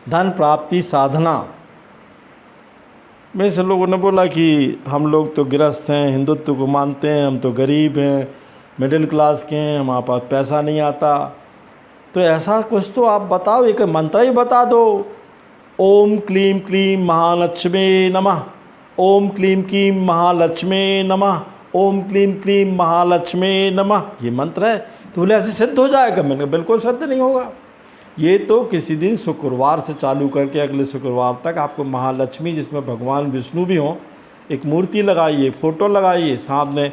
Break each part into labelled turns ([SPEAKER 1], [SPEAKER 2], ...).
[SPEAKER 1] धन प्राप्ति साधना में से लोगों ने बोला कि हम लोग तो गृहस्थ हैं, हिंदुत्व को मानते हैं, हम तो गरीब हैं, मिडिल क्लास के हैं, हमारे पास पैसा नहीं आता। तो ऐसा कुछ तो आप बताओ, एक मंत्र ही बता दो। ओम क्लीं क्लीं महालक्ष्मी नमः, ओम क्लीं क्लीं महालक्ष्मी नमः, ओम क्लीं क्लीं महालक्ष्मी नमः, ये मंत्र है। तो बोले ऐसे सिद्ध हो जाएगा? मैंने कहा बिल्कुल सिद्ध नहीं होगा। ये तो किसी दिन शुक्रवार से चालू करके अगले शुक्रवार तक आपको महालक्ष्मी, जिसमें भगवान विष्णु भी हों, एक मूर्ति लगाइए, फ़ोटो लगाइए, सामने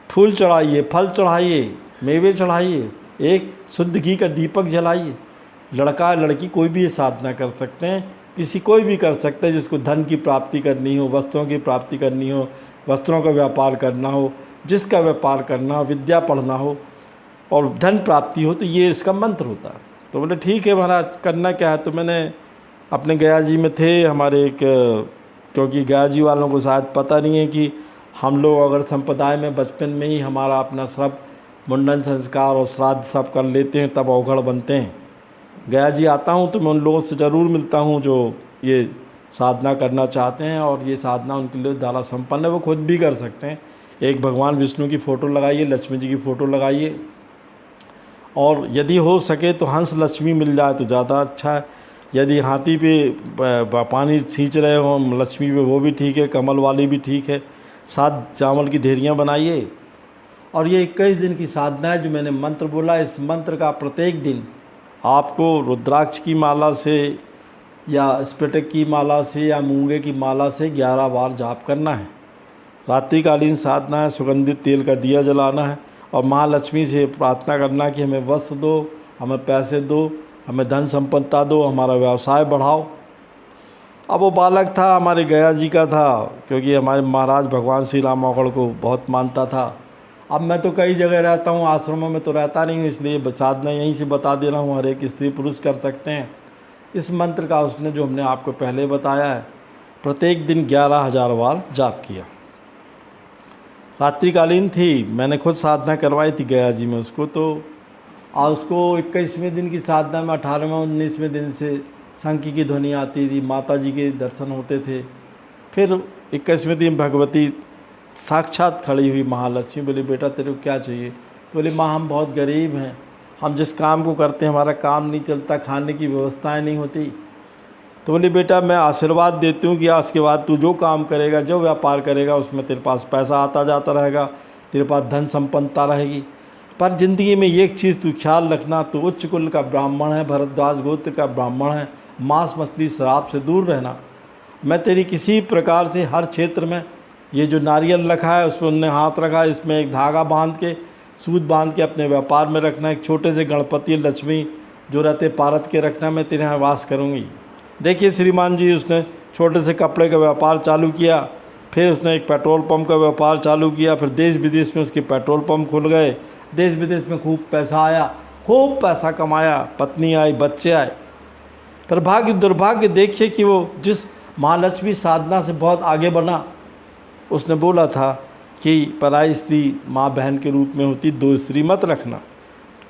[SPEAKER 1] फूल चढ़ाइए, फल चढ़ाइए, मेवे चढ़ाइए, एक शुद्ध घी का दीपक जलाइए। लड़का लड़की कोई भी ये साधना कर सकते हैं, किसी कोई भी कर सकते हैं जिसको धन की प्राप्ति करनी हो, वस्त्रों की प्राप्ति करनी हो, वस्त्रों का व्यापार करना हो, जिसका व्यापार करना हो, विद्या पढ़ना हो और धन प्राप्ति हो, तो ये इसका मंत्र होता है। तो बोले ठीक है महाराज, करना क्या है? तो मैंने अपने गया जी में थे हमारे एक, क्योंकि गया जी वालों को शायद पता नहीं है कि हम लोग अगर संप्रदाय में बचपन में ही हमारा अपना सब मुंडन संस्कार और श्राद्ध सब कर लेते हैं तब अवघड़ बनते हैं। गया जी आता हूँ तो मैं उन लोगों से ज़रूर मिलता हूँ जो ये साधना करना चाहते हैं और ये साधना उनके लिए ज़्यादा संपन्न है, वो खुद भी कर सकते हैं। एक भगवान विष्णु की फ़ोटो लगाइए, लक्ष्मी जी की फ़ोटो लगाइए, और यदि हो सके तो हंस लक्ष्मी मिल जाए तो ज़्यादा अच्छा है। यदि हाथी पे पानी खींच रहे हो लक्ष्मी पे, वो भी ठीक है, कमल वाली भी ठीक है। 7 चावल की ढेरियाँ बनाइए। और ये 21 दिन की साधना है जो मैंने मंत्र बोला। इस मंत्र का प्रत्येक दिन आपको रुद्राक्ष की माला से या स्फटिक की माला से या मूंगे की माला से 11 बार जाप करना है। रात्रिकालीन साधना है, सुगंधित तेल का दिया जलाना है और महालक्ष्मी से प्रार्थना करना कि हमें वस्त्र दो, हमें पैसे दो, हमें धन संपन्नता दो, हमारा व्यवसाय बढ़ाओ। अब वो बालक था, हमारे गया जी का था, क्योंकि हमारे महाराज भगवान श्री राम अवगढ़ को बहुत मानता था। अब मैं तो कई जगह रहता हूँ, आश्रमों में तो रहता नहीं हूँ, इसलिए साधना यहीं से बता दे रहा हूँ, हर एक स्त्री पुरुष कर सकते हैं। इस मंत्र का उसने जो हमने आपको पहले बताया है, प्रत्येक दिन 11,000 बार जाप किया। रात्रिकालीन थी, मैंने खुद साधना करवाई थी गया जी में उसको। तो उसको 21वें दिन की साधना में 18वें 19वें दिन से शंख की ध्वनि आती थी, माता जी के दर्शन होते थे। फिर 21वें दिन भगवती साक्षात खड़ी हुई महालक्ष्मी, बोली बेटा तेरे को क्या चाहिए? तो बोली माँ हम बहुत गरीब हैं, हम जिस काम को करते हैं हमारा काम नहीं चलता, खाने की व्यवस्थाएं नहीं होती। तो बोली बेटा मैं आशीर्वाद देती हूँ कि आज के बाद तू जो काम करेगा, जो व्यापार करेगा, उसमें तेरे पास पैसा आता जाता रहेगा, तेरे पास धन संपन्नता रहेगी। पर ज़िंदगी में एक चीज़ तू ख्याल रखना, तू उच्च कुल का ब्राह्मण है, भरद्वाज गोत्र का ब्राह्मण है, मांस मछली शराब से दूर रहना। मैं तेरी किसी प्रकार से हर क्षेत्र में, ये जो नारियल रखा है उस पर उनने हाथ रखा, इसमें एक धागा बांध के, सूत बांध के अपने व्यापार में रखना। एक छोटे से गणपति लक्ष्मी जो रहते पारत के रखना, मैं तेरे यहाँ वास करूँगी। देखिए श्रीमान जी, उसने छोटे से कपड़े का व्यापार चालू किया, फिर उसने एक पेट्रोल पंप का व्यापार चालू किया, फिर देश विदेश में उसके पेट्रोल पंप खुल गए, देश विदेश में खूब पैसा आया, खूब पैसा कमाया, पत्नी आई, बच्चे आए। पर भाग्य दुर्भाग्य देखिए कि वो जिस महालक्ष्मी साधना से बहुत आगे बढ़ा, उसने बोला था कि पराई स्त्री माँ बहन के रूप में होती, 2 स्त्री मत रखना।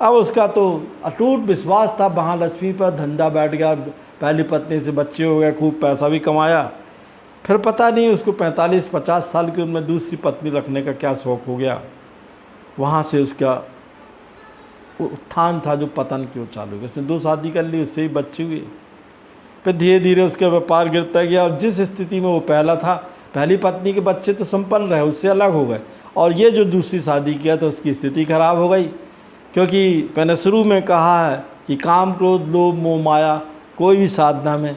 [SPEAKER 1] अब उसका तो अटूट विश्वास था महालक्ष्मी पर, धंधा बैठ गया, पहली पत्नी से बच्चे हो गए, खूब पैसा भी कमाया। फिर पता नहीं उसको 45-50 साल की उम्र में दूसरी पत्नी रखने का क्या शौक़ हो गया। वहाँ से उसका उत्थान था जो पतन की ओर चालू गया। उसने 2 शादी कर ली, उससे ही बच्चे हुए। फिर धीरे धीरे उसका व्यापार गिरता गया और जिस स्थिति में वो पहला था, पहली पत्नी के बच्चे तो संपन्न रहे, उससे अलग हो गए, और ये जो दूसरी शादी किया तो उसकी स्थिति खराब हो गई। क्योंकि मैंने शुरू में कहा है कि काम क्रोध लोभ मोह माया कोई भी साधना में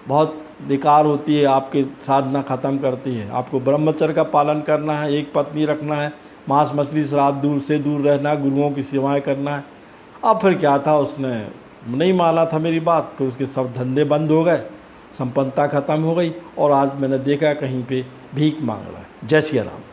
[SPEAKER 1] बहुत बेकार होती है, आपकी साधना ख़त्म करती है। आपको ब्रह्मचर्य का पालन करना है, एक पत्नी रखना है, मांस मछली शराब दूर से दूर रहना, गुरुओं की सेवाएं करना है। अब फिर क्या था, उसने नहीं माना था मेरी बात, फिर उसके सब धंधे बंद हो गए, संपन्नता ख़त्म हो गई, और आज मैंने देखा कहीं पे भीख मांग रहा है। जय श्री राम।